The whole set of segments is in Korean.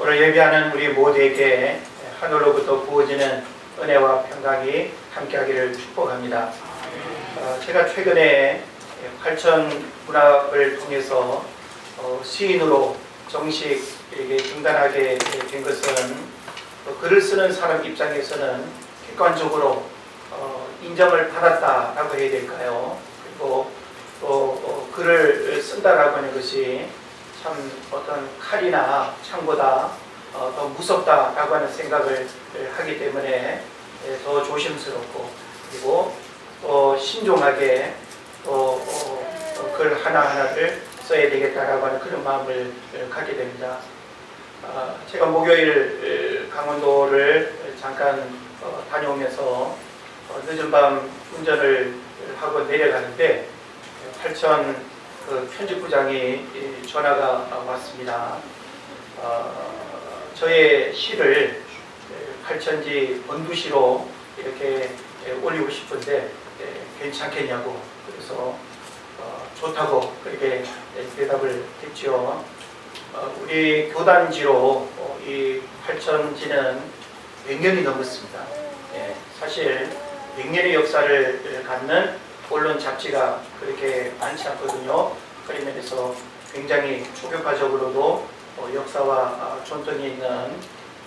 오늘 예배하는 우리 모두에게 하늘로부터 부어지는 은혜와 평강이 함께하기를 축복합니다. 제가 최근에 활천 문학을 통해서 시인으로 정식 이렇게 등단하게 된 것은 글을 쓰는 사람 입장에서는 객관적으로 인정을 받았다라고 해야 될까요? 그리고 또 글을 쓴다라고 하는 것이 참 어떤 칼이나 창보다 더 무섭다라고 하는 생각을 하기 때문에 더 조심스럽고, 그리고 또 신중하게 글 하나하나를 써야 되겠다라고 하는 그런 마음을 갖게 됩니다. 제가 목요일 강원도를 잠깐 다녀오면서 늦은 밤 운전을 하고 내려가는데 활천 편집부장이 전화가 왔습니다. 저의 시를 활천지 번두시로 이렇게 올리고 싶은데 괜찮겠냐고, 그래서 좋다고 그렇게 대답을 했죠. 우리 교단지로 이 활천지는 100년이 넘었습니다. 사실 100년의 역사를 갖는 언론 잡지가 그렇게 많지 않거든요. 그런 면에서 굉장히 초교파적으로도 역사와 전통이 있는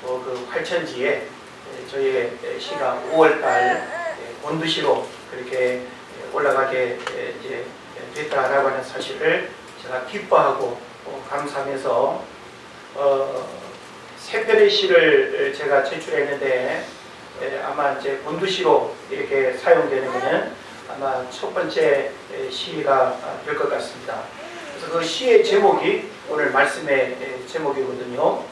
그 활천지에 저희의 시가 5월달 본두시로 그렇게 올라가게 이제 됐다라고 하는 사실을 제가 기뻐하고 감사하면서 세 편의 시를 제가 제출했는데 아마 이제 본두시로 이렇게 사용되는 것은 아마 첫 번째 시가 될 것 같습니다. 그래서 그 시의 제목이 오늘 말씀의 제목이거든요.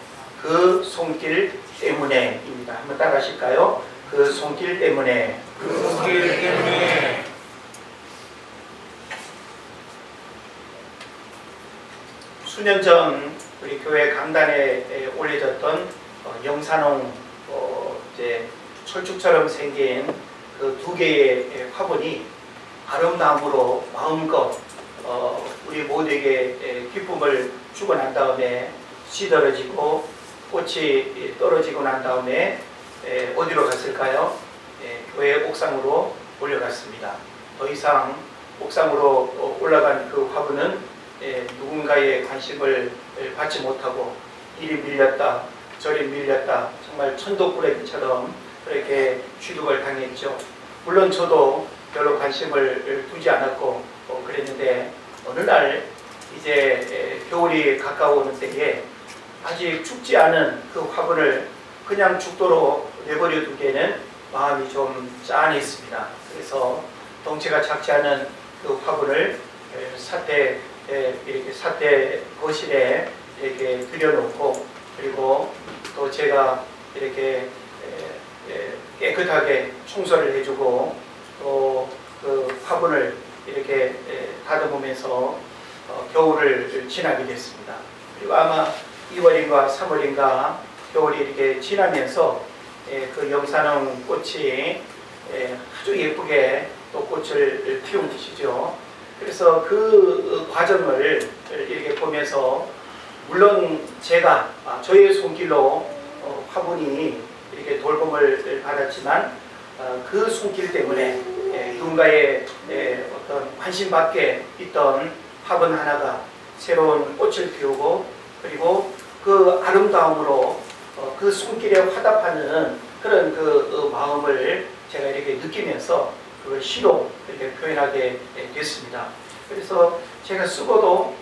그 손길 때문에입니다. 한번 따라하실까요? 그 손길 때문에. 그 손길 때문에. 수년 전 우리 교회 강단에 올려졌던 영산홍 이제 철쭉처럼 생긴 그 두 개의 화분이 아름다움으로 마음껏 우리 모두에게 기쁨을 주고 난 다음에 시들어지고 꽃이 떨어지고 난 다음에 어디로 갔을까요? 교회 옥상으로 올려갔습니다. 더 이상 옥상으로 올라간 그 화분은 누군가의 관심을 받지 못하고 이리 밀렸다 저리 밀렸다 정말 천도꾸러기처럼 그렇게 취득을 당했죠. 물론 저도 별로 관심을 두지 않았고 그랬는데 어느 날 이제 겨울이 가까워오는 때에 아직 죽지 않은 그 화분을 그냥 죽도록 내버려 두기에는 마음이 좀 짠했습니다. 그래서 덩치가 작지 않은 그 화분을 이렇게 사태 거실에 이렇게 들여놓고, 그리고 또 제가 이렇게 깨끗하게 청소를 해주고 또 그 화분을 이렇게 다듬으면서 겨울을 지나게 됐습니다. 그리고 아마 2월인가 3월인가 겨울이 이렇게 지나면서 그 영산홍 꽃이 아주 예쁘게 또 꽃을 피운 것이죠. 그래서 그 과정을 이렇게 보면서 물론 제가 저의 손길로 화분이 이렇게 돌봄을 받았지만 그 손길 때문에 누군가의 어떤 관심 밖에 있던 화분 하나가 새로운 꽃을 피우고, 그리고 그 아름다움으로 그 손길에 화답하는 그런 그 마음을 제가 이렇게 느끼면서 그걸 시로 이렇게 표현하게 됐습니다. 그래서 제가 쓰고도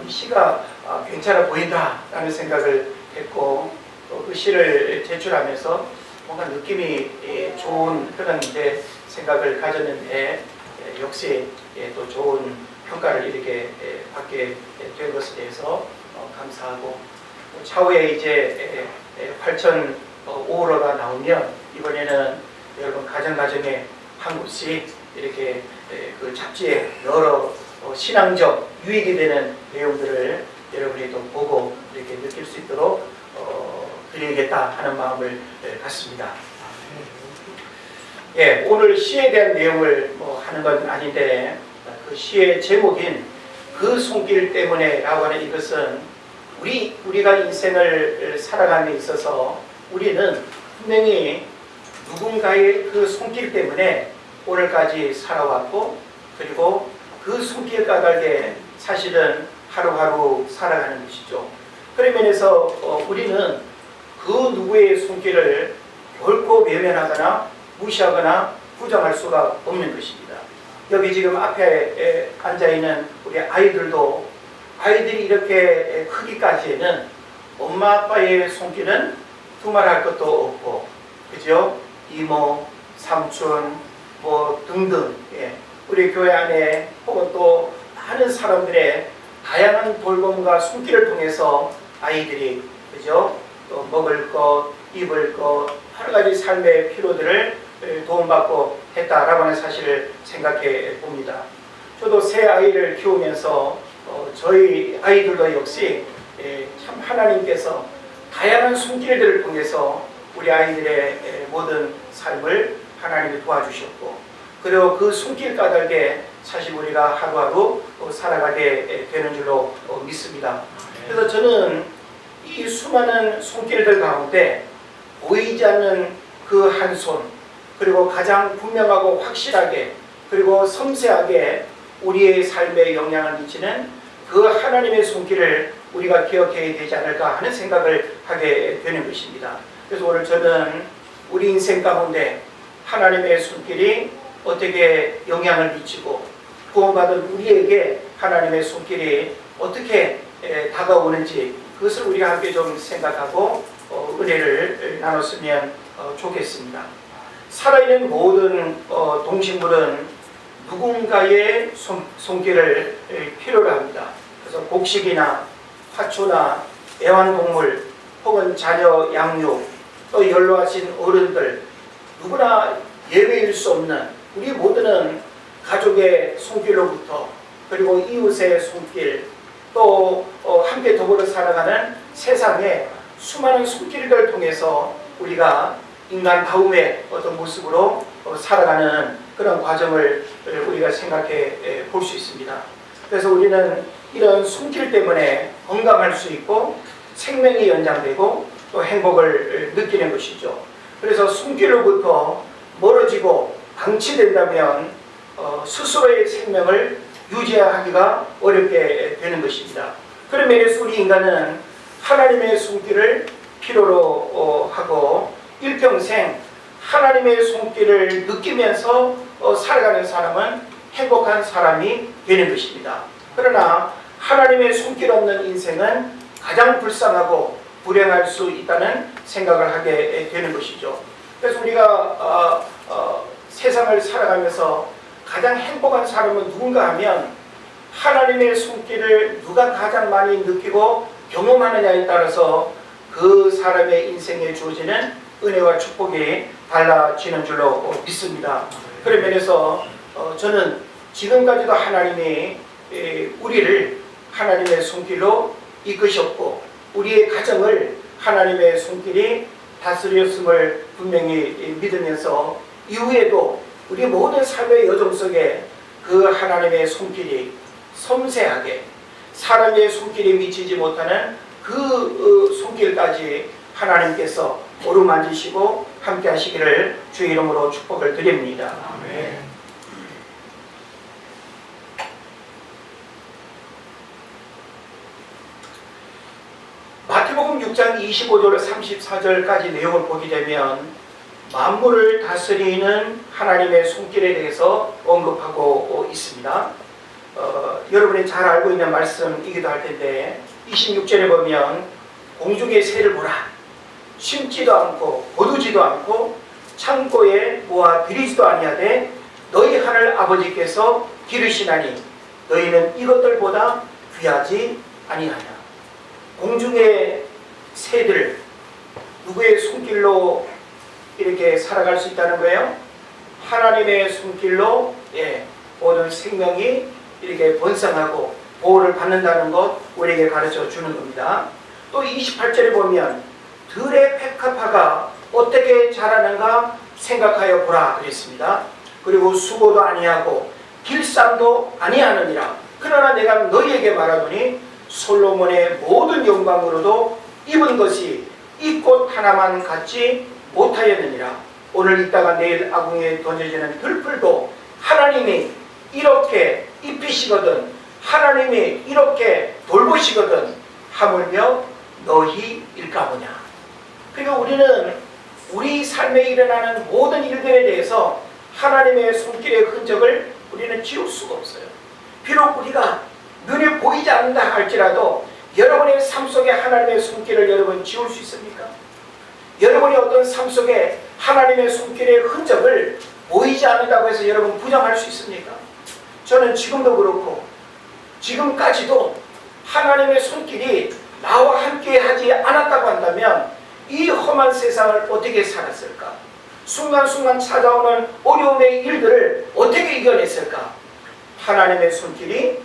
이 시가 괜찮아 보인다라는 생각을 했고, 또 그 시를 제출하면서 뭔가 느낌이 좋은 그런 이제 생각을 가졌는데 역시 또 좋은 평가를 이렇게 받게 된 것에 대해서 감사하고, 차후에 이제 활천 5월호가 나오면 이번에는 여러분 가정에 한 곳씩 이렇게 그 잡지에 여러 신앙적 유익이 되는 내용들을 여러분이 또 보고 이렇게 느낄 수 있도록 드리겠다 하는 마음을 갖습니다. 오늘 시에 대한 내용을 하는 건 아닌데 그 시의 제목인 그 손길 때문에 라고 하는 이것은 우리가 인생을 살아감에 있어서 우리는 분명히 누군가의 그 손길 때문에 오늘까지 살아왔고, 그리고 그 손길 까닭에 사실은 하루하루 살아가는 것이죠. 그런 면에서 우리는 그 누구의 손길을 결코 외면하거나 무시하거나 부정할 수가 없는 것입니다. 여기 지금 앞에 앉아있는 우리 아이들이 이렇게 크기까지에는 엄마 아빠의 손길은 두말할 것도 없고, 그죠? 이모, 삼촌, 뭐 등등, 우리 교회 안에 혹은 또 많은 사람들의 다양한 돌봄과 손길을 통해서 아이들이, 그죠? 또 먹을 것, 입을 것, 여러 가지 삶의 필요들을 도움받고 했다라고 하는 사실을 생각해 봅니다. 저도 새 아이를 키우면서 저희 아이들도 역시 참 하나님께서 다양한 손길들을 통해서 우리 아이들의 모든 삶을 하나님이 도와주셨고, 그리고 그 손길 까닭에 사실 우리가 하루하루 살아가게 되는 줄로 믿습니다. 그래서 저는 이 수많은 손길들 가운데 보이지 않는 그 한 손, 그리고 가장 분명하고 확실하게 그리고 섬세하게 우리의 삶에 영향을 미치는 그 하나님의 손길을 우리가 기억해야 되지 않을까 하는 생각을 하게 되는 것입니다. 그래서 오늘 저는 우리 인생 가운데 하나님의 손길이 어떻게 영향을 미치고 구원받은 우리에게 하나님의 손길이 어떻게 다가오는지, 그것을 우리가 함께 좀 생각하고 은혜를 나눴으면 좋겠습니다. 살아있는 모든 동식물은 누군가의 손길을 필요로 합니다. 그래서 곡식이나 화초나 애완동물 혹은 자녀 양육, 또 연로하신 어른들, 누구나 예외일 수 없는 우리 모두는 가족의 손길로부터, 그리고 이웃의 손길, 또 함께 더불어 살아가는 세상의 수많은 손길들을 통해서 우리가 인간다움의 어떤 모습으로 살아가는 그런 과정을 우리가 생각해 볼 수 있습니다. 그래서 우리는 이런 손길 때문에 건강할 수 있고 생명이 연장되고 또 행복을 느끼는 것이죠. 그래서 손길로부터 멀어지고 방치된다면 스스로의 생명을 유지하기가 어렵게 되는 것입니다. 그런 면에서 우리 인간은 하나님의 손길을 필요로 하고 일평생 하나님의 손길을 느끼면서 살아가는 사람은 행복한 사람이 되는 것입니다. 그러나 하나님의 손길 없는 인생은 가장 불쌍하고 불행할 수 있다는 생각을 하게 되는 것이죠. 그래서 우리가 세상을 살아가면서 가장 행복한 사람은 누군가 하면 하나님의 손길을 누가 가장 많이 느끼고 경험하느냐에 따라서 그 사람의 인생에 주어지는 은혜와 축복이 달라지는 줄로 믿습니다. 그런 면에서 저는 지금까지도 하나님이 우리를 하나님의 손길로 이끄셨고 우리의 가정을 하나님의 손길이 다스렸음을 분명히 믿으면서 이후에도 우리 모든 삶의 여정 속에 그 하나님의 손길이 섬세하게 사람의 손길이 미치지 못하는 그 손길까지 하나님께서 어루만지시고 함께 하시기를 주의 이름으로 축복을 드립니다. 아멘. 마태복음 6장 25절 34절까지 내용을 보게 되면 만물을 다스리는 하나님의 손길에 대해서 언급하고 있습니다. 여러분이 잘 알고 있는 말씀이기도 할 텐데 26절에 보면 공중의 새를 보라. 심지도 않고 거두지도 않고 창고에 모아 들이지도 아니하되 너희 하늘 아버지께서 기르시나니 너희는 이것들보다 귀하지 아니하냐. 공중의 새들 누구의 손길로 이렇게 살아갈 수 있다는 거예요? 하나님의 손길로 모든 생명이 이렇게 번성하고 보호를 받는다는 것 우리에게 가르쳐 주는 겁니다. 또 28절에 보면 들의 백합화가 어떻게 자라는가 생각하여 보라 그랬습니다. 그리고 수고도 아니하고 길쌈도 아니하느니라. 그러나 내가 너희에게 말하노니 솔로몬의 모든 영광으로도 입은 것이 이 꽃 하나만 갖지 못하였느니라. 오늘 있다가 내일 아궁이에 던져지는 들풀도 하나님이 이렇게 입히시거든, 하나님이 이렇게 돌보시거든 하물며 너희일까 보냐. 그러니까 우리는 우리 삶에 일어나는 모든 일들에 대해서 하나님의 손길의 흔적을 우리는 지울 수가 없어요. 비록 우리가 눈에 보이지 않는다 할지라도 여러분의 삶 속에 하나님의 손길을 여러분 지울 수 있습니까? 여러분이 어떤 삶 속에 하나님의 손길의 흔적을 보이지 않는다고 해서 여러분 부정할 수 있습니까? 저는 지금도 그렇고 지금까지도 하나님의 손길이 나와 함께 하지 않았다고 한다면 이 험한 세상을 어떻게 살았을까? 순간순간 찾아오는 어려움의 일들을 어떻게 이겨냈을까? 하나님의 손길이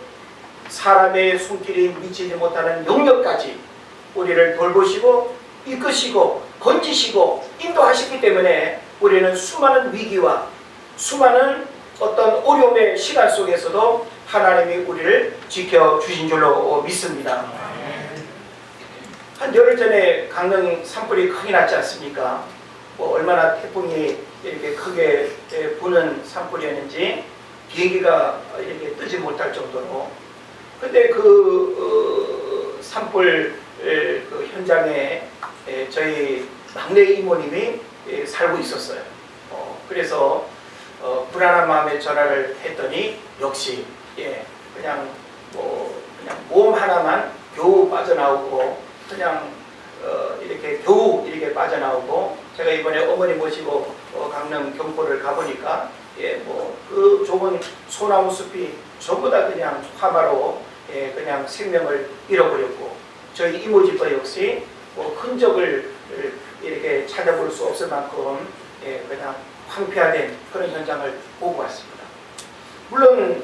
사람의 손길이 미치지 못하는 영역까지 우리를 돌보시고 이끄시고 건지시고 인도하시기 때문에 우리는 수많은 위기와 수많은 어떤 어려움의 시간 속에서도 하나님이 우리를 지켜주신 줄로 믿습니다. 한 열흘 전에 강릉 산불이 크게 났지 않습니까? 얼마나 태풍이 이렇게 크게 부는 산불이었는지 비행기가 이렇게 뜨지 못할 정도로. 근데 그 산불 그 현장에 저희 막내 이모님이 살고 있었어요. 그래서 불안한 마음에 전화를 했더니 역시 그냥 몸 하나만 겨우 빠져나오고 그냥 이렇게 겨우 이렇게 빠져나오고, 제가 이번에 어머니 모시고 강릉 경포를 가보니까 그 좁은 소나무 숲이 전부 다 그냥 화마로 그냥 생명을 잃어버렸고, 저희 이모집도 역시 흔적을 이렇게 찾아볼 수 없을 만큼 그냥 황폐화된 그런 현장을 보고 왔습니다. 물론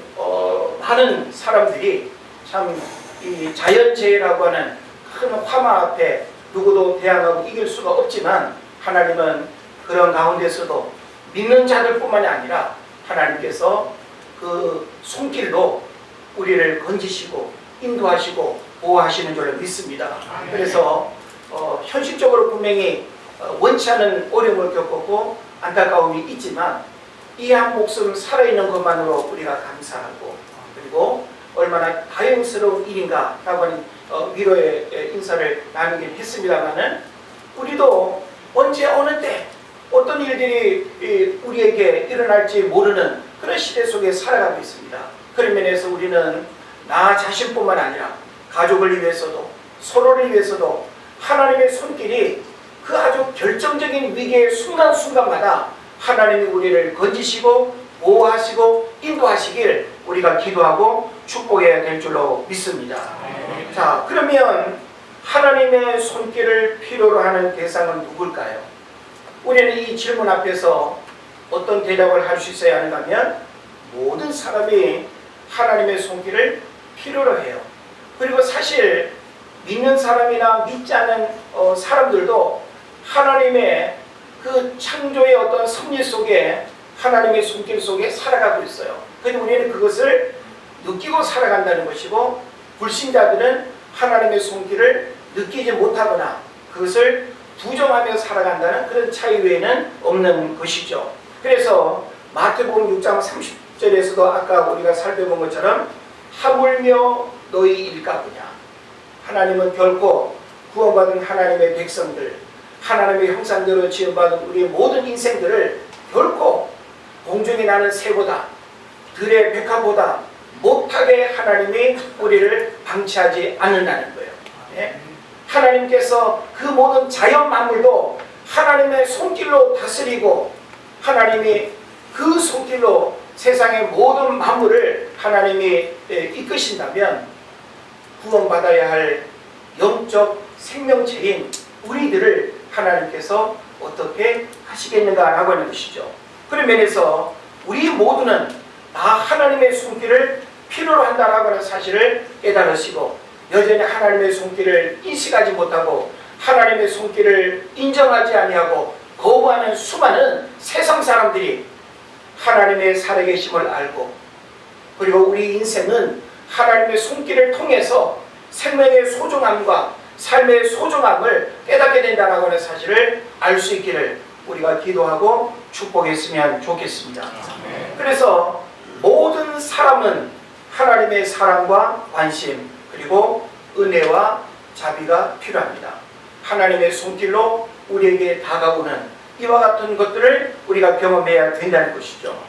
많은 사람들이 참 이 자연재해라고 하는 큰 화마 앞에 누구도 대항하고 이길 수가 없지만, 하나님은 그런 가운데서도 믿는 자들뿐만이 아니라 하나님께서 그 손길로 우리를 건지시고 인도하시고 보호하시는 줄로 믿습니다. 그래서 현실적으로 분명히 원치 않은 어려움을 겪었고 안타까움이 있지만 이 한 목숨 살아있는 것만으로 우리가 감사하고, 그리고 얼마나 다행스러운 일인가 라고 하는 위로의 인사를 나누긴 했습니다만은, 우리도 언제 어느 때 어떤 일들이 우리에게 일어날지 모르는 그런 시대 속에 살아가고 있습니다. 그런 면에서 우리는 나 자신뿐만 아니라 가족을 위해서도 서로를 위해서도 하나님의 손길이 그 아주 결정적인 위기의 순간순간마다 하나님이 우리를 건지시고 보호하시고 인도하시길 우리가 기도하고 축복해야 될 줄로 믿습니다. 자, 그러면 하나님의 손길을 필요로 하는 대상은 누굴까요? 우리는 이 질문 앞에서 어떤 대답을 할 수 있어야 하는가 하면, 모든 사람이 하나님의 손길을 필요로 해요. 그리고 사실 믿는 사람이나 믿지 않는 사람들도 하나님의 그 창조의 어떤 섭리 속에 하나님의 손길 속에 살아가고 있어요. 그런데 우리는 그것을 느끼고 살아간다는 것이고, 불신자들은 하나님의 손길을 느끼지 못하거나 그것을 부정하며 살아간다는 그런 차이 외에는 없는 것이죠. 그래서 마태복음 6장 30절에서도 아까 우리가 살펴본 것처럼 하물며 너희 일가보냐. 하나님은 결코 구원받은 하나님의 백성들, 하나님의 형상대로 지음받은 우리의 모든 인생들을 결코 공중에 나는 새보다 들의 백합보다 못하게 하나님이 우리를 방치하지 않는다는 거예요. 하나님께서 그 모든 자연 만물도 하나님의 손길로 다스리고, 하나님이 그 손길로 세상의 모든 만물을 하나님이 이끄신다면, 구원받아야 할 영적 생명체인 우리들을 하나님께서 어떻게 하시겠는가라고 하는 것이죠. 그런 면에서 우리 모두는 다 하나님의 손길을 필요로 한다라고 하는 사실을 깨달으시고, 여전히 하나님의 손길을 인식하지 못하고 하나님의 손길을 인정하지 아니하고 거부하는 수많은 세상 사람들이 하나님의 살아계심을 알고, 그리고 우리 인생은 하나님의 손길을 통해서 생명의 소중함과 삶의 소중함을 깨닫게 된다는 하는 사실을 알 수 있기를 우리가 기도하고 축복했으면 좋겠습니다. 그래서 모든 사람은 하나님의 사랑과 관심 그리고 은혜와 자비가 필요합니다. 하나님의 손길로 우리에게 다가오는 이와 같은 것들을 우리가 경험해야 된다는 것이죠.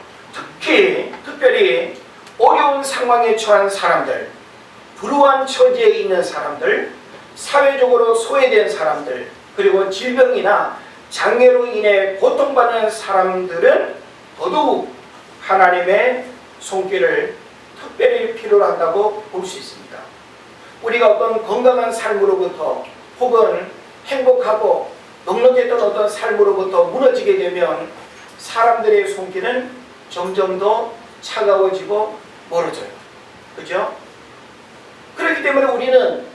특별히 어려운 상황에 처한 사람들, 불우한 처지에 있는 사람들, 사회적으로 소외된 사람들, 그리고 질병이나 장애로 인해 고통받는 사람들은 더더욱 하나님의 손길을 특별히 필요로 한다고 볼 수 있습니다. 우리가 어떤 건강한 삶으로부터 혹은 행복하고 넉넉했던 어떤 삶으로부터 무너지게 되면 사람들의 손길은 점점 더 차가워지고 멀어져요. 그죠? 그렇기 때문에 우리는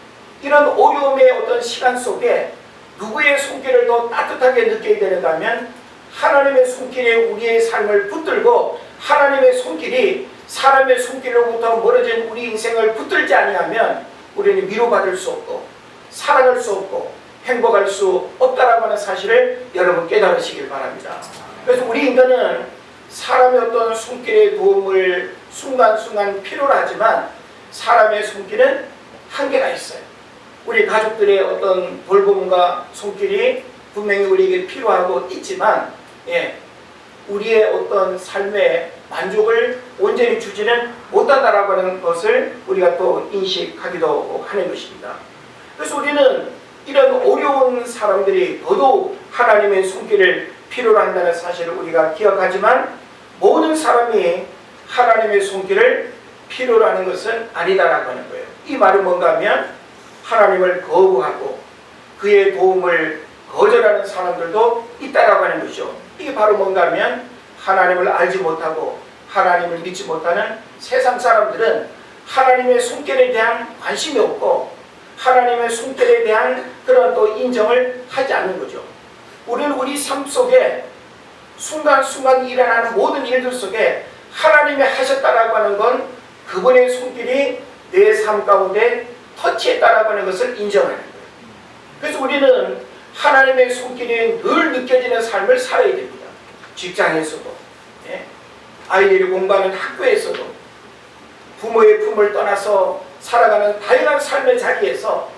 이런 어려움의 어떤 시간 속에 누구의 손길을 더 따뜻하게 느끼게 되는가 하면 하나님의 손길이 우리의 삶을 붙들고 하나님의 손길이 사람의 손길로부터 멀어진 우리 인생을 붙들지 아니하면 우리는 위로받을 수 없고 사랑할 수 없고 행복할 수 없다라고 하는 사실을 여러분 깨달으시길 바랍니다. 그래서 우리 인간은 사람의 어떤 손길의 도움을 순간순간 필요로 하지만 사람의 손길은 한계가 있어요. 우리 가족들의 어떤 돌봄과 손길이 분명히 우리에게 필요하고 있지만 우리의 어떤 삶의 만족을 온전히 주지는 못한다라고 하는 것을 우리가 또 인식하기도 하는 것입니다. 그래서 우리는 이런 어려운 사람들이 더더욱 하나님의 손길을 필요로 한다는 사실을 우리가 기억하지만 모든 사람이 하나님의 손길을 필요로 하는 것은 아니다라고 하는 거예요. 이 말은 뭔가 하면 하나님을 거부하고 그의 도움을 거절하는 사람들도 있다라고 하는 것이죠. 이게 바로 뭔가 하면 하나님을 알지 못하고 하나님을 믿지 못하는 세상 사람들은 하나님의 손길에 대한 관심이 없고 하나님의 손길에 대한 그런 또 인정을 하지 않는 거죠. 우리는 우리 삶 속에 순간순간 일어나는 모든 일들 속에 하나님이 하셨다라고 하는 건 그분의 손길이 내 삶 가운데 터치했다라고 하는 것을 인정하는 거예요. 그래서 우리는 하나님의 손길이 늘 느껴지는 삶을 살아야 됩니다. 직장에서도 아이들이 공부하는 학교에서도 부모의 품을 떠나서 살아가는 다양한 삶의 자리에서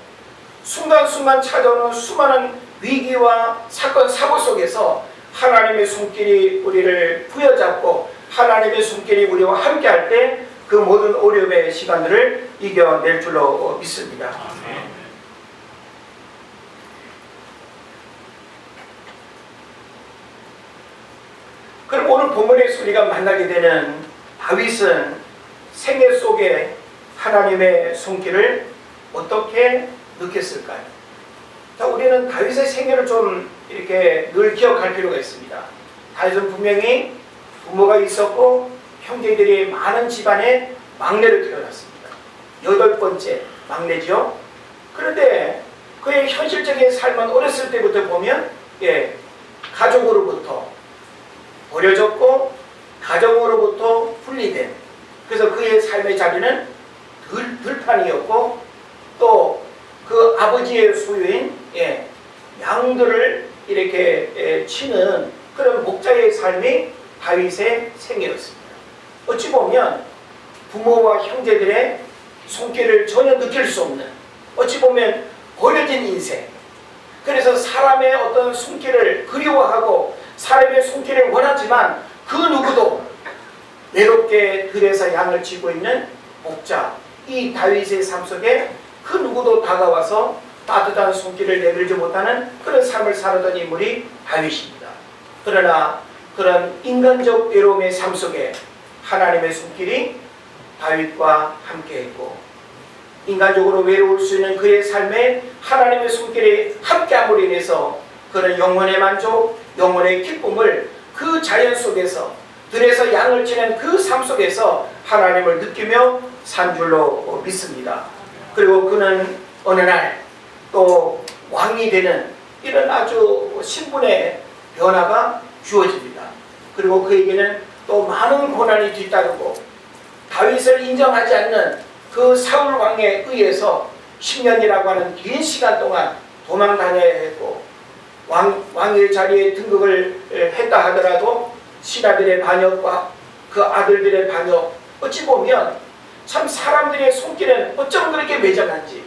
순간순간 찾아오는 수많은 위기와 사건 사고 속에서 하나님의 손길이 우리를 부여잡고 하나님의 손길이 우리와 함께할 때 그 모든 어려움의 시간들을 이겨낼 줄로 믿습니다. 그럼 오늘 본문에서 우리가 만나게 되는 다윗은 생애 속에 하나님의 손길을 어떻게 느꼈을까요? 자, 우리는 다윗의 생애를 좀 이렇게 늘 기억할 필요가 있습니다. 다윗은 분명히 부모가 있었고 형제들이 많은 집안의 막내를 태어났습니다. 8번째 막내죠. 그런데 그의 현실적인 삶은 어렸을 때부터 보면 가족으로부터 버려졌고 가정으로부터 분리된, 그래서 그의 삶의 자리는 들판이었고 또 그 아버지의 소유인 양들을 이렇게 치는 그런 목자의 삶이 다윗의 생애였습니다. 어찌 보면 부모와 형제들의 손길을 전혀 느낄 수 없는, 어찌 보면 버려진 인생, 그래서 사람의 어떤 손길을 그리워하고 사람의 손길을 원하지만 그 누구도 외롭게 들에서 양을 치고 있는 목자, 이 다윗의 삶 속에 그 누구도 다가와서 따뜻한 손길을 내밀지 못하는 그런 삶을 살았던 인물이 다윗입니다. 그러나 그런 인간적 외로움의 삶 속에 하나님의 손길이 다윗과 함께했고 인간적으로 외로울 수 있는 그의 삶에 하나님의 손길이 함께함으로 인해서 그런 영혼의 만족, 영혼의 기쁨을 그 자연 속에서 들에서 양을 치는 그 삶 속에서 하나님을 느끼며 산 줄로 믿습니다. 그리고 그는 어느 날 또 왕이 되는 이런 아주 신분의 변화가 주어집니다. 그리고 그에게는 또 많은 고난이 뒤따르고 다윗을 인정하지 않는 그 사울 왕에 의해서 10년이라고 하는 긴 시간 동안 도망 다녀야 했고 왕의 자리에 등극을 했다 하더라도 신하들의 반역과 그 아들들의 반역, 어찌 보면 참 사람들의 손길은 어쩜 그렇게 매정한지,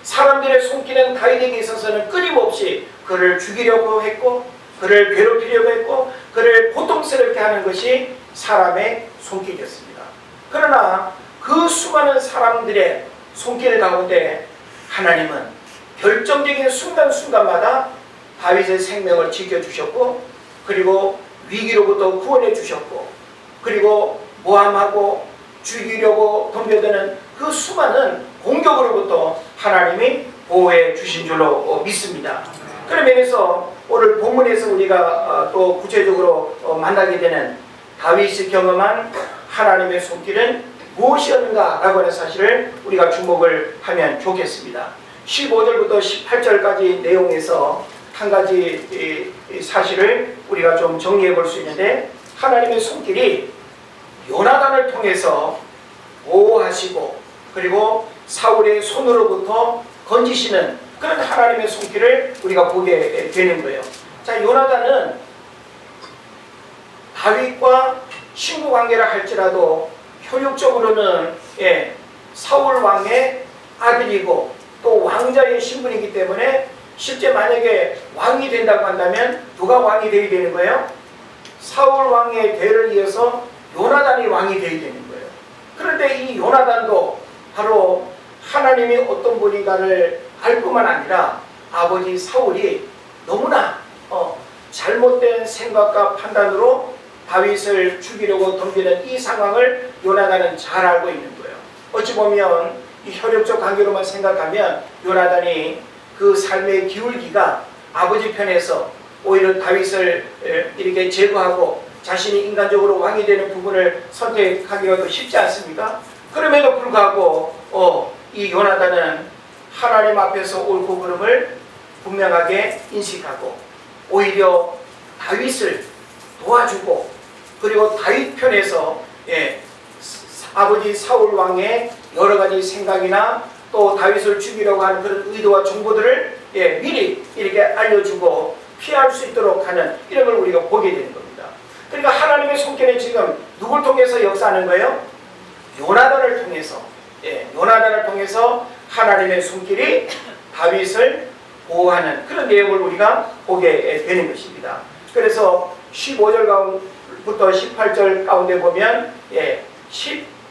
사람들의 손길은 다윗에게 있어서는 끊임없이 그를 죽이려고 했고 그를 괴롭히려고 했고 그를 고통스럽게 하는 것이 사람의 손길이었습니다. 그러나 그 수많은 사람들의 손길 가운데 하나님은 결정적인 순간순간마다 다윗의 생명을 지켜주셨고 그리고 위기로부터 구원해 주셨고 그리고 모함하고 죽이려고 덤벼드는 그 수많은 공격으로부터 하나님이 보호해 주신 줄로 믿습니다. 그런 면에서 오늘 본문에서 우리가 또 구체적으로 만나게 되는 다윗이 경험한 하나님의 손길은 무엇이었는가라고 하는 사실을 우리가 주목을 하면 좋겠습니다. 15절부터 18절까지 내용에서 한 가지 사실을 우리가 좀 정리해 볼 수 있는데, 하나님의 손길이 요나단을 통해서 보호하시고 그리고 사울의 손으로부터 건지시는 그런 하나님의 손길을 우리가 보게 되는 거예요. 자, 요나단은 다윗과 친구 관계라 할지라도 효력적으로는 사울 왕의 아들이고 또 왕자의 신분이기 때문에 실제 만약에 왕이 된다고 한다면 누가 왕이 되어야 되는 거예요? 사울 왕의 대를 이어서 요나단이 왕이 되어야 되는 거예요. 그런데 이 요나단도 바로 하나님이 어떤 분인가를 알 뿐만 아니라 아버지 사울이 너무나 잘못된 생각과 판단으로 다윗을 죽이려고 덤비는 이 상황을 요나단은 잘 알고 있는 거예요. 어찌 보면 이 혈육적 관계로만 생각하면 요나단이 그 삶의 기울기가 아버지 편에서 오히려 다윗을 이렇게 제거하고 자신이 인간적으로 왕이 되는 부분을 선택하기가 더 쉽지 않습니까? 그럼에도 불구하고 이 요나단은 하나님 앞에서 옳고 그름을 분명하게 인식하고 오히려 다윗을 도와주고 그리고 다윗 편에서 아버지 사울 왕의 여러 가지 생각이나 또 다윗을 죽이려고 하는 그런 의도와 정보들을 미리 이렇게 알려주고 피할 수 있도록 하는 이런 걸 우리가 보게 되는 겁니다. 그러니까 하나님의 손길은 지금 누굴 통해서 역사하는 거예요? 요나단을 통해서, 요나단을 통해서 하나님의 손길이 다윗을 보호하는 그런 내용을 우리가 보게 되는 것입니다. 그래서 15절부터 18절 가운데 보면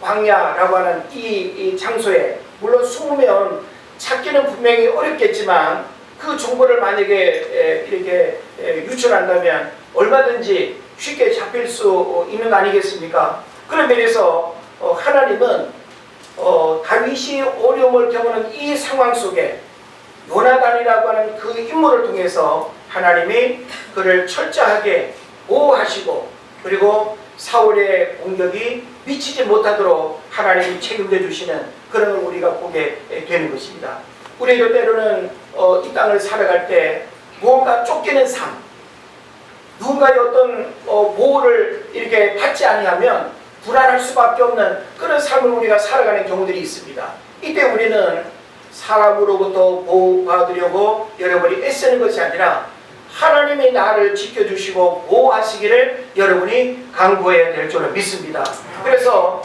10광야라고 하는 이 장소에 물론 숨으면 찾기는 분명히 어렵겠지만 그 정보를 만약에 이렇게 유출한다면 얼마든지 쉽게 잡힐 수 있는 거 아니겠습니까? 그런 면에서 하나님은 다윗이 어려움을 겪는 이 상황 속에 요나단이라고 하는 그 인물을 통해서 하나님이 그를 철저하게 보호하시고 그리고 사울의 공격이 미치지 못하도록 하나님이 책임져 주시는 그런 걸 우리가 보게 되는 것입니다. 우리도 때로는 이 땅을 살아갈 때 무언가 쫓기는 삶, 누군가의 어떤 보호를 이렇게 받지 아니하면 불안할 수밖에 없는 그런 삶을 우리가 살아가는 경우들이 있습니다. 이때 우리는 사람으로부터 보호받으려고 여러분이 애쓰는 것이 아니라 하나님이 나를 지켜주시고 보호하시기를 여러분이 강구해야 될 줄을 믿습니다. 그래서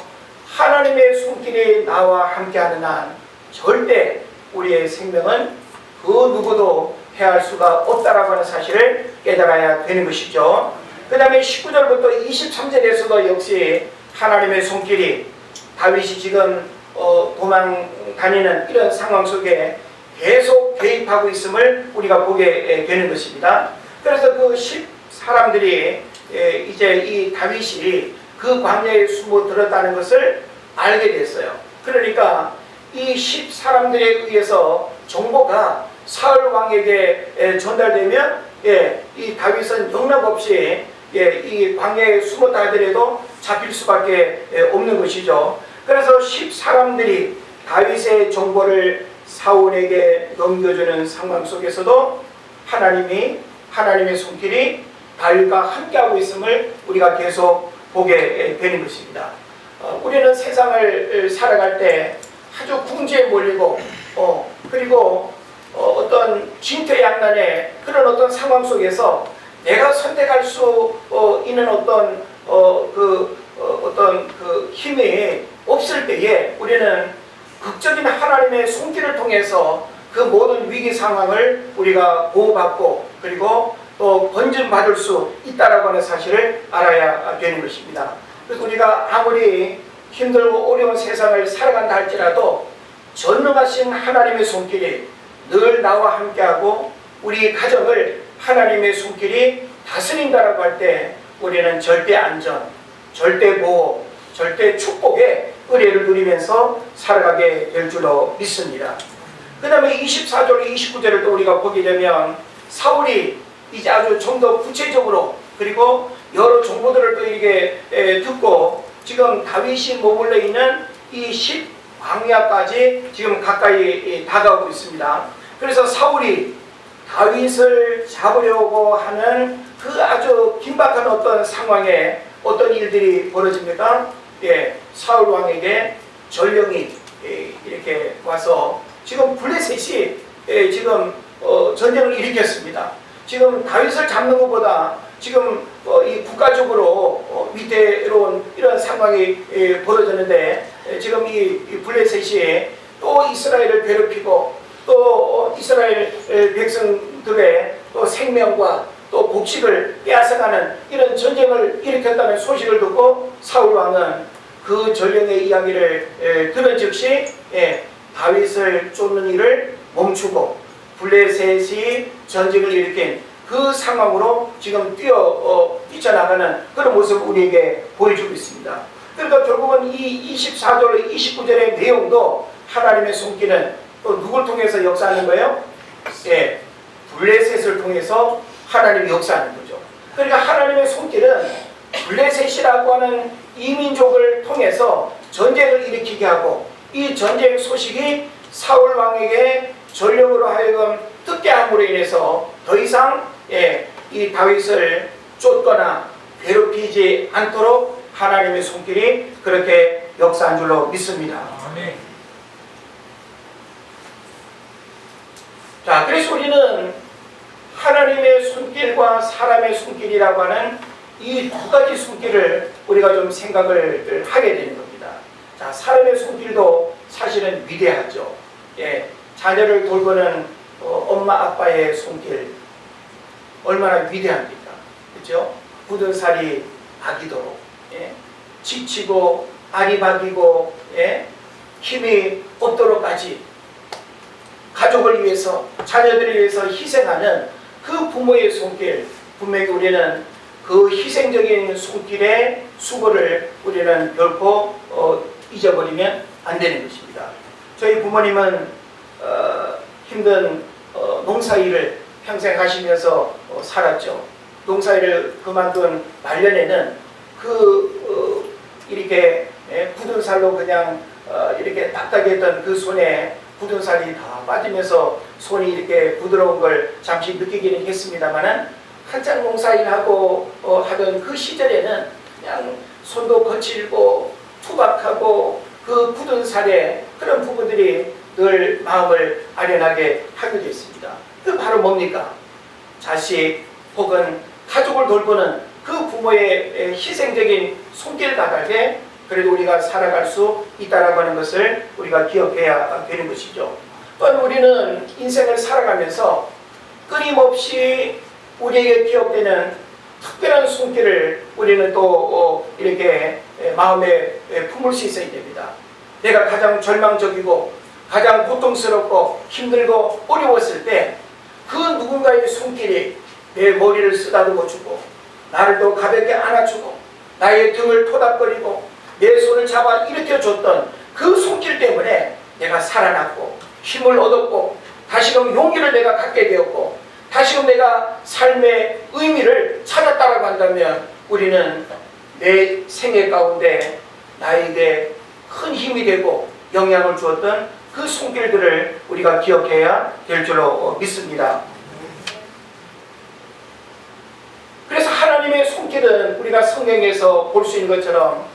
하나님의 손길이 나와 함께하는 한 절대 우리의 생명은 그 누구도 해할 수가 없다라고 하는 사실을 깨달아야 되는 것이죠. 그 다음에 19절부터 23절에서도 역시 하나님의 손길이 다윗이 지금 도망 다니는 이런 상황 속에 계속 개입하고 있음을 우리가 보게 되는 것입니다. 그래서 그 10 사람들이 이제 이 다윗이 그 광야에 숨어 들었다는 것을 알게 됐어요. 그러니까 이 10 사람들에 의해서 정보가 사울 왕에게 전달되면 이 다윗은 영락없이 이 광야에 숨었다 하더라도 잡힐 수밖에 없는 것이죠. 그래서 10 사람들이 다윗의 정보를 사울에게 넘겨주는 상황 속에서도 하나님의 손길이 다윗과 함께하고 있음을 우리가 계속 보게 되는 것입니다. 우리는 세상을 살아갈 때 아주 궁지에 몰리고 그리고 어떤 진퇴양난의 그런 어떤 상황 속에서 내가 선택할 수 있는 어떤 그 힘이 없을 때에 우리는 극적인 하나님의 손길을 통해서 그 모든 위기 상황을 우리가 보호받고 그리고 또 건진받을 수 있다라고 하는 사실을 알아야 되는 것입니다. 그래서 우리가 아무리 힘들고 어려운 세상을 살아간다 할지라도 전능하신 하나님의 손길이 늘 나와 함께하고 우리 가정을 하나님의 손길이 다스린다라고 할 때 우리는 절대 안전, 절대 보호, 절대 축복의 은혜를 누리면서 살아가게 될 줄로 믿습니다. 그 다음에 24절, 29절을 또 우리가 보게 되면 사울이 이제 아주 좀 더 구체적으로 그리고 여러 정보들을 또 이렇게 듣고 지금 다윗이 머물러 있는 이 10광야까지 지금 가까이 다가오고 있습니다. 그래서 사울이 다윗을 잡으려고 하는 그 아주 긴박한 어떤 상황에 어떤 일들이 벌어집니까? 사울 왕에게 전령이 이렇게 와서 지금 블레셋이 지금 전쟁을 일으켰습니다. 지금 다윗을 잡는 것보다 지금 이 국가적으로 위태로운 이런 상황이 벌어졌는데 지금 이 블레셋이 또 이스라엘을 괴롭히고 또 이스라엘 백성들의 또 생명과 또 복식을 빼앗아가는 이런 전쟁을 일으켰다는 소식을 듣고 사울 왕은 그 전령의 이야기를 들은 즉시 다윗을 쫓는 일을 멈추고 블레셋이 전쟁을 일으킨 그 상황으로 지금 뛰쳐나가는 그런 모습을 우리에게 보여주고 있습니다. 그러니까 결국은 이 24절, 29절의 내용도 하나님의 손길은 또 누굴 통해서 역사하는 거예요? 블레셋을 통해서 하나님이 역사하는 거죠. 그러니까 하나님의 손길은 블레셋이라고 하는 이민족을 통해서 전쟁을 일으키게 하고 이 전쟁 소식이 사울 왕에게 전령으로 하여금 듣게 함으로 인해서 더 이상 이 다윗을 쫓거나 괴롭히지 않도록 하나님의 손길이 그렇게 역사한 줄로 믿습니다. 아멘. 자, 그래서 우리는 하나님의 손길과 사람의 손길이라고 하는 이 두 가지 손길을 우리가 좀 생각을 하게 되는 겁니다. 자, 사람의 손길도 사실은 위대하죠. 자녀를 돌보는 엄마 아빠의 손길 얼마나 위대합니까? 그렇죠? 굳은 살이 아기도록 지치고 아리박이고 힘이 없도록까지 가족을 위해서 자녀들을 위해서 희생하는 그 부모의 손길, 분명히 우리는 그 희생적인 손길의 수고를 우리는 결코 잊어버리면 안 되는 것입니다. 저희 부모님은 힘든 농사일을 평생 하시면서 살았죠. 농사일을 그만둔 말년에는 이렇게 굳은 살로 그냥 이렇게 딱딱했던 그 손에 굳은 살이 다 빠지면서 손이 이렇게 부드러운 걸 잠시 느끼기는 했습니다만은 한창 농사일하고 하던 그 시절에는 그냥 손도 거칠고 투박하고 그 굳은 살에 그런 부분들이 늘 마음을 아련하게 하게 됐습니다. 그 바로 뭡니까? 자식 혹은 가족을 돌보는 그 부모의 희생적인 손길 바닥에 그래도 우리가 살아갈 수 있다라고 하는 것을 우리가 기억해야 되는 것이죠. 또한 우리는 인생을 살아가면서 끊임없이 우리에게 기억되는 특별한 손길을 우리는 또 이렇게 마음에 품을 수 있어야 됩니다. 내가 가장 절망적이고 가장 고통스럽고 힘들고 어려웠을 때 그 누군가의 손길이 내 머리를 쓰다듬어 주고 나를 또 가볍게 안아주고 나의 등을 토닥거리고 내 손을 잡아 일으켜줬던 그 손길 때문에 내가 살아났고 힘을 얻었고 다시금 용기를 내가 갖게 되었고 다시금 내가 삶의 의미를 찾았다라고 한다면 우리는 내 생애 가운데 나에게 큰 힘이 되고 영향을 주었던 그 손길들을 우리가 기억해야 될 줄로 믿습니다. 그래서 하나님의 손길은 우리가 성경에서 볼 수 있는 것처럼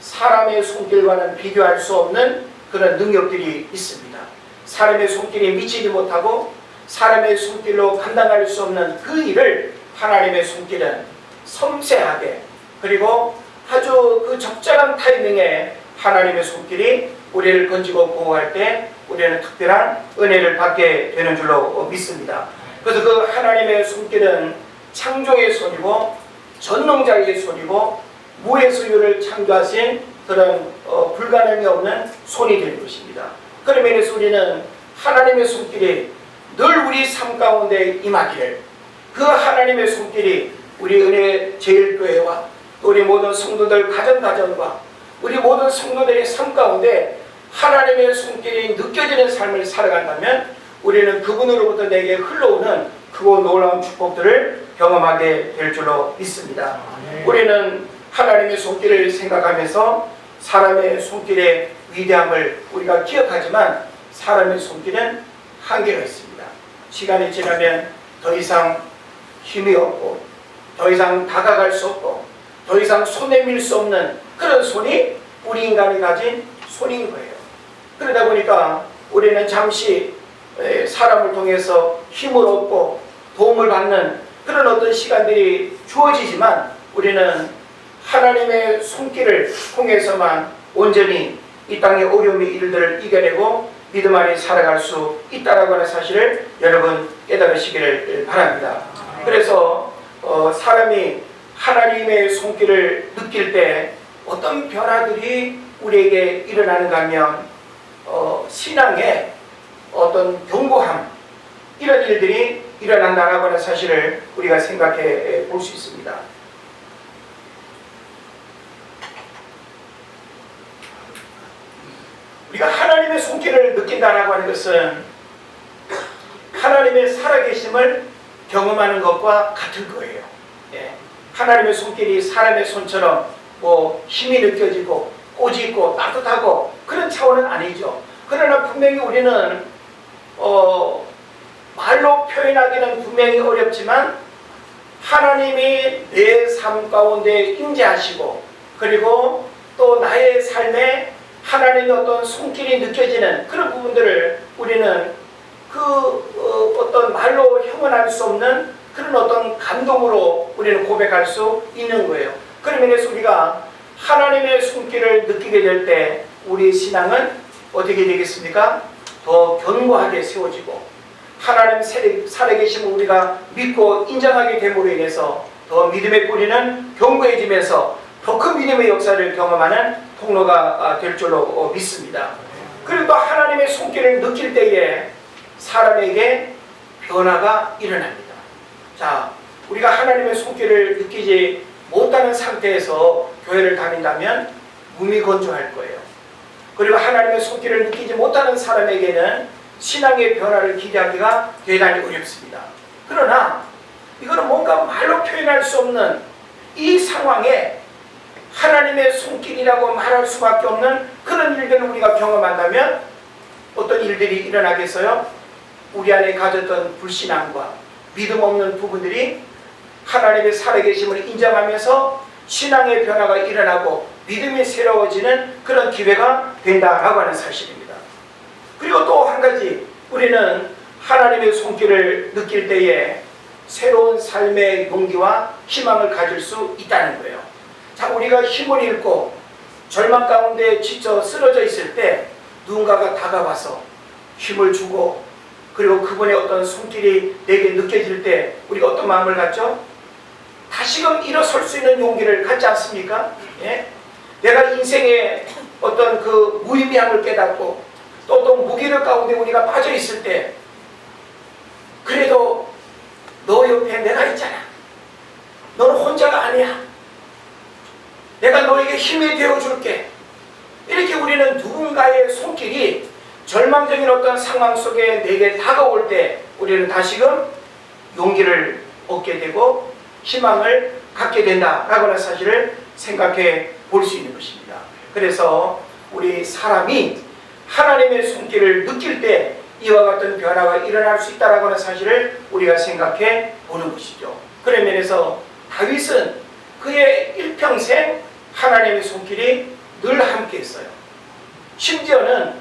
사람의 손길과는 비교할 수 없는 그런 능력들이 있습니다. 사람의 손길이 미치지 못하고 사람의 손길로 감당할 수 없는 그 일을 하나님의 손길은 섬세하게 그리고 아주 그 적절한 타이밍에 하나님의 손길이 우리를 건지고 보호할 때 우리는 특별한 은혜를 받게 되는 줄로 믿습니다. 그래서 그 하나님의 손길은 창조의 손이고 전능자의 손이고 무의 수유를 창조하신 그런 불가능이 없는 손이 되는 것입니다. 그런 면에서 우리는 하나님의 손길이 늘 우리 삶 가운데 임하기를 그 하나님의 손길이 우리 은혜 제일교회와 또 우리 모든 성도들 가정과 우리 모든 성도들의 삶 가운데 하나님의 손길이 느껴지는 삶을 살아간다면 우리는 그분으로부터 내게 흘러오는 크고 놀라운 축복들을 경험하게 될 줄로 믿습니다. 우리는 하나님의 손길을 생각하면서 사람의 손길의 위대함을 우리가 기억하지만 사람의 손길은 한계가 있습니다. 시간이 지나면 더 이상 힘이 없고 더 이상 다가갈 수 없고 더 이상 손에 밀 수 없는 그런 손이 우리 인간이 가진 손인 거예요. 그러다 보니까 우리는 잠시 사람을 통해서 힘을 얻고 도움을 받는 그런 어떤 시간들이 주어지지만 우리는 하나님의 손길을 통해서만 온전히 이 땅의 어려움의 일들을 이겨내고 믿음 안에 살아갈 수 있다라고 하는 사실을 여러분 깨달으시기를 바랍니다. 그래서 사람이 하나님의 손길을 느낄 때 어떤 변화들이 우리에게 일어나는가 하면 신앙의 어떤 견고함 이런 일들이 일어난다라고 하는 사실을 우리가 생각해 볼 수 있습니다. 우리가 하나님의 손길을 느낀다라고 하는 것은 하나님의 살아계심을 경험하는 것과 같은 거예요. 예. 하나님의 손길이 사람의 손처럼 힘이 느껴지고 꼬집고 따뜻하고 그런 차원은 아니죠. 그러나 분명히 우리는 말로 표현하기는 분명히 어렵지만 하나님이 내 삶 가운데 임재하시고 그리고 또 나의 삶에 하나님의 어떤 손길이 느껴지는 그런 부분들을 우리는 어떤 말로 형언할 수 없는 그런 어떤 감동으로 우리는 고백할 수 있는 거예요. 그런 면에서 우리가 하나님의 손길을 느끼게 될 때 우리의 신앙은 어떻게 되겠습니까? 더 견고하게 세워지고 하나님 살아계심을 우리가 믿고 인정하게 됨으로 인해서 더 믿음의 뿌리는 견고해지면서 더 큰 믿음의 역사를 경험하는 통로가 될 줄로 믿습니다. 그리고 또 하나님의 손길을 느낄 때에 사람에게 변화가 일어납니다. 자, 우리가 하나님의 손길을 느끼지 못하는 상태에서 교회를 다닌다면 무미건조할 거예요. 그리고 하나님의 손길을 느끼지 못하는 사람에게는 신앙의 변화를 기대하기가 대단히 어렵습니다. 그러나 이거는 뭔가 말로 표현할 수 없는 이 상황에 하나님의 손길이라고 말할 수밖에 없는 그런 일들을 우리가 경험한다면 어떤 일들이 일어나겠어요? 우리 안에 가졌던 불신앙과 믿음 없는 부분들이 하나님의 살아계심을 인정하면서 신앙의 변화가 일어나고 믿음이 새로워지는 그런 기회가 된다라고 하는 사실입니다. 그리고 또 한 가지 우리는 하나님의 손길을 느낄 때에 새로운 삶의 용기와 희망을 가질 수 있다는 거예요. 자, 우리가 힘을 잃고 절망 가운데 지쳐 쓰러져 있을 때 누군가가 다가와서 힘을 주고 그리고 그분의 어떤 손길이 내게 느껴질 때 우리가 어떤 마음을 갖죠? 다시금 일어설 수 있는 용기를 갖지 않습니까? 예? 내가 인생의 어떤 그 무의미함을 깨닫고 또 무기력 가운데 우리가 빠져 있을 때 그래도 너 옆에 내가 있잖아. 너는 혼자가 아니야. 내가 너에게 힘이 되어줄게. 이렇게 우리는 누군가의 손길이 절망적인 어떤 상황 속에 내게 다가올 때 우리는 다시금 용기를 얻게 되고 희망을 갖게 된다라고 하는 사실을 생각해 볼 수 있는 것입니다. 그래서 우리 사람이 하나님의 손길을 느낄 때 이와 같은 변화가 일어날 수 있다라고 하는 사실을 우리가 생각해 보는 것이죠. 그런 면에서 다윗은 그의 일평생 하나님의 손길이 늘 함께 했어요. 심지어는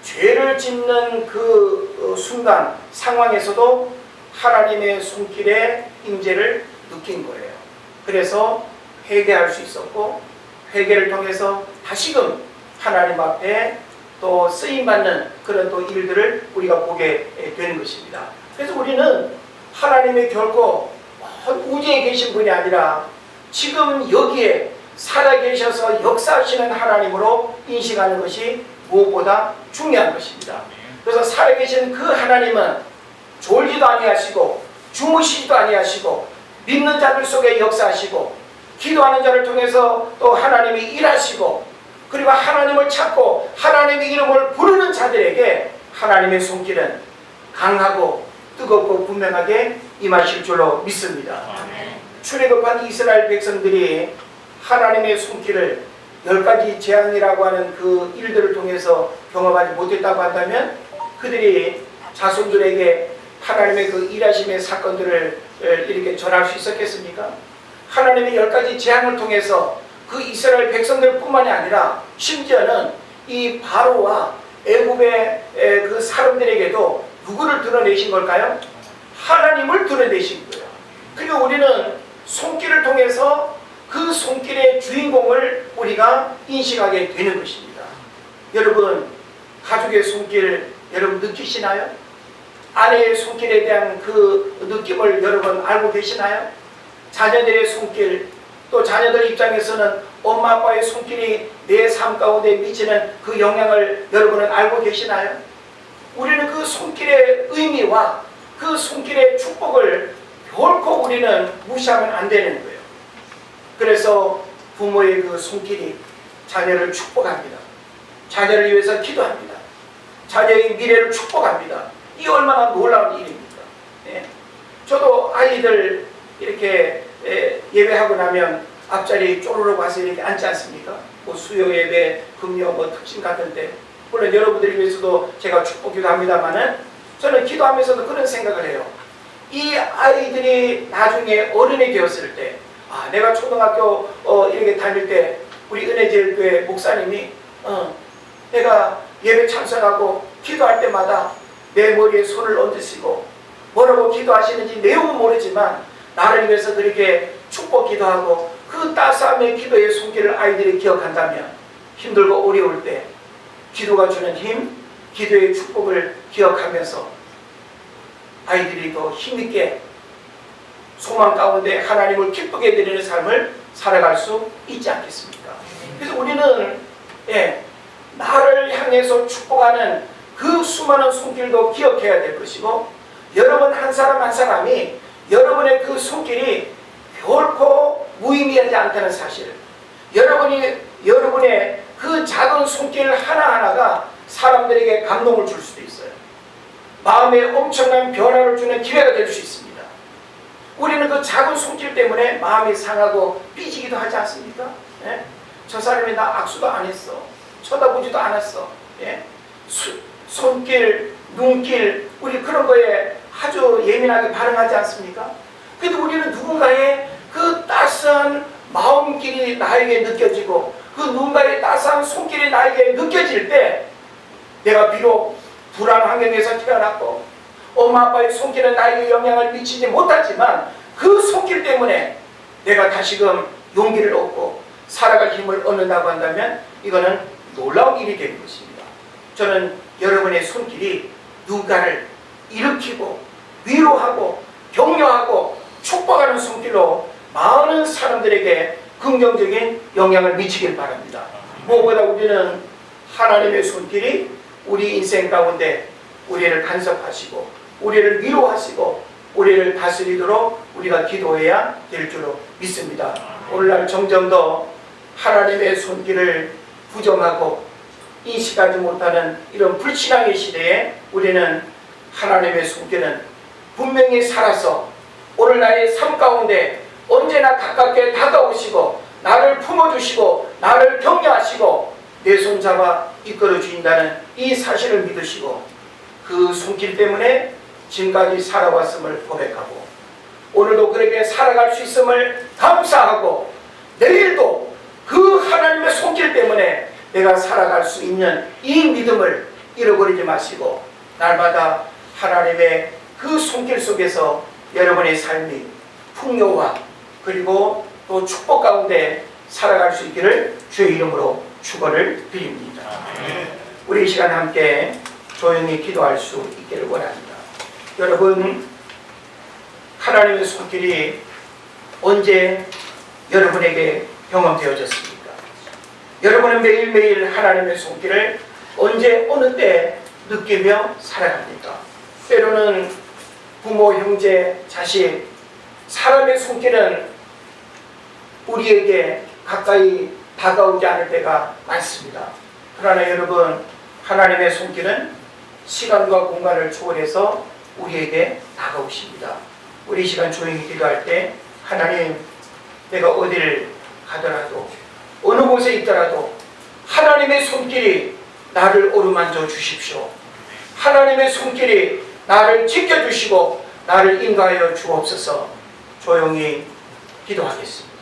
죄를 짓는 그 순간 상황에서도 하나님의 손길의 임재를 느낀 거예요. 그래서 회개할 수 있었고 회개를 통해서 다시금 하나님 앞에 또 쓰임받는 그런 또 일들을 우리가 보게 되는 것입니다. 그래서 우리는 하나님의 결코 우주에 계신 분이 아니라 지금 여기에 살아계셔서 역사하시는 하나님으로 인식하는 것이 무엇보다 중요한 것입니다. 그래서 살아계신 그 하나님은 졸지도 아니하시고 주무시지도 아니하시고 믿는 자들 속에 역사하시고 기도하는 자를 통해서 또 하나님이 일하시고 그리고 하나님을 찾고 하나님의 이름을 부르는 자들에게 하나님의 손길은 강하고 뜨겁고 분명하게 임하실 줄로 믿습니다. 출애굽한 이스라엘 백성들이 하나님의 손길을 10가지 재앙이라고 하는 그 일들을 통해서 경험하지 못했다고 한다면 그들이 자손들에게 하나님의 그 일하심의 사건들을 이렇게 전할 수 있었겠습니까? 하나님의 10가지 재앙을 통해서 그 이스라엘 백성들 뿐만이 아니라 심지어는 이 바로와 애굽의 그 사람들에게도 누구를 드러내신 걸까요? 하나님을 드러내신 거예요. 그리고 우리는 손길을 통해서 그 손길의 주인공을 우리가 인식하게 되는 것입니다. 여러분, 가족의 손길 여러분 느끼시나요? 아내의 손길에 대한 그 느낌을 여러분 알고 계시나요? 자녀들의 손길, 또 자녀들 입장에서는 엄마 아빠의 손길이 내 삶 가운데 미치는 그 영향을 여러분은 알고 계시나요? 우리는 그 손길의 의미와 그 손길의 축복을 결코 우리는 무시하면 안 되는 거예요. 그래서 부모의 그 손길이 자녀를 축복합니다. 자녀를 위해서 기도합니다. 자녀의 미래를 축복합니다. 이 얼마나 놀라운 일입니까? 예. 저도 아이들 이렇게 예배하고 나면 앞자리 쪼르륵 와서 이렇게 앉지 않습니까? 뭐 수요 예배, 금요 뭐 특신 같은 때 물론 여러분들을 위해서도 제가 축복기도 합니다만은 저는 기도하면서도 그런 생각을 해요. 이 아이들이 나중에 어른이 되었을 때 내가 초등학교 이렇게 다닐 때 우리 은혜제일교회 목사님이 내가 예배 참석하고 기도할 때마다 내 머리에 손을 얹으시고 뭐라고 기도하시는지 내용은 모르지만 나를 위해서 그렇게 축복 기도하고 그 따스함의 기도의 손길을 아이들이 기억한다면 힘들고 어려울 때 기도가 주는 힘, 기도의 축복을 기억하면서 아이들이 더 힘있게 소망 가운데 하나님을 기쁘게 드리는 삶을 살아갈 수 있지 않겠습니까? 그래서 우리는 나를 향해서 축복하는 그 수많은 손길도 기억해야 될 것이고 여러분 한 사람 한 사람이 여러분의 그 손길이 결코 무의미하지 않다는 사실, 여러분의 그 작은 손길 하나하나가 사람들에게 감동을 줄 수도 있어요. 마음에 엄청난 변화를 주는 기회가 될 수 있습니다. 우리는 그 작은 손길 때문에 마음이 상하고 삐지기도 하지 않습니까? 예? 저 사람이 나 악수도 안 했어. 쳐다보지도 않았어. 예? 손길, 눈길, 우리 그런 거에 아주 예민하게 반응하지 않습니까? 그래도 우리는 누군가의 그 따스한 마음길이 나에게 느껴지고 그 누군가의 따스한 손길이 나에게 느껴질 때 내가 비록 불안 환경에서 태어났고 엄마 아빠의 손길은 나에게 영향을 미치지 못하지만 그 손길 때문에 내가 다시금 용기를 얻고 살아갈 힘을 얻는다고 한다면 이거는 놀라운 일이 되는 것입니다. 저는 여러분의 손길이 누군가를 일으키고 위로하고 격려하고 축복하는 손길로 많은 사람들에게 긍정적인 영향을 미치길 바랍니다. 무엇보다 우리는 하나님의 손길이 우리 인생 가운데 우리를 간섭하시고 우리를 위로하시고 우리를 다스리도록 우리가 기도해야 될 줄로 믿습니다. 오늘날 점점 더 하나님의 손길을 부정하고 인식하지 못하는 이런 불신앙의 시대에 우리는 하나님의 손길은 분명히 살아서 오늘 나의 삶 가운데 언제나 가깝게 다가오시고 나를 품어주시고 나를 격려하시고 내 손잡아 이끌어 주신다는 이 사실을 믿으시고 그 손길 때문에 지금까지 살아왔음을 고백하고 오늘도 그렇게 살아갈 수 있음을 감사하고 내일도 그 하나님의 손길 때문에 내가 살아갈 수 있는 이 믿음을 잃어버리지 마시고 날마다 하나님의 그 손길 속에서 여러분의 삶이 풍요와 그리고 또 축복 가운데 살아갈 수 있기를 주의 이름으로 축원을 드립니다. 우리 이 시간 함께 조용히 기도할 수 있기를 원합니다. 여러분, 하나님의 손길이 언제 여러분에게 경험되어졌습니까? 여러분은 매일매일 하나님의 손길을 언제 어느 때 느끼며 살아갑니까? 때로는 부모, 형제, 자식, 사람의 손길은 우리에게 가까이 다가오지 않을 때가 많습니다. 그러나 여러분, 하나님의 손길은 시간과 공간을 초월해서 우리에게 다가오십니다. 우리 이 시간 조용히 기도할 때 하나님, 내가 어디를 가더라도 어느 곳에 있더라도 하나님의 손길이 나를 어루만져 주십시오. 하나님의 손길이 나를 지켜주시고 나를 인도하여 주옵소서. 조용히 기도하겠습니다.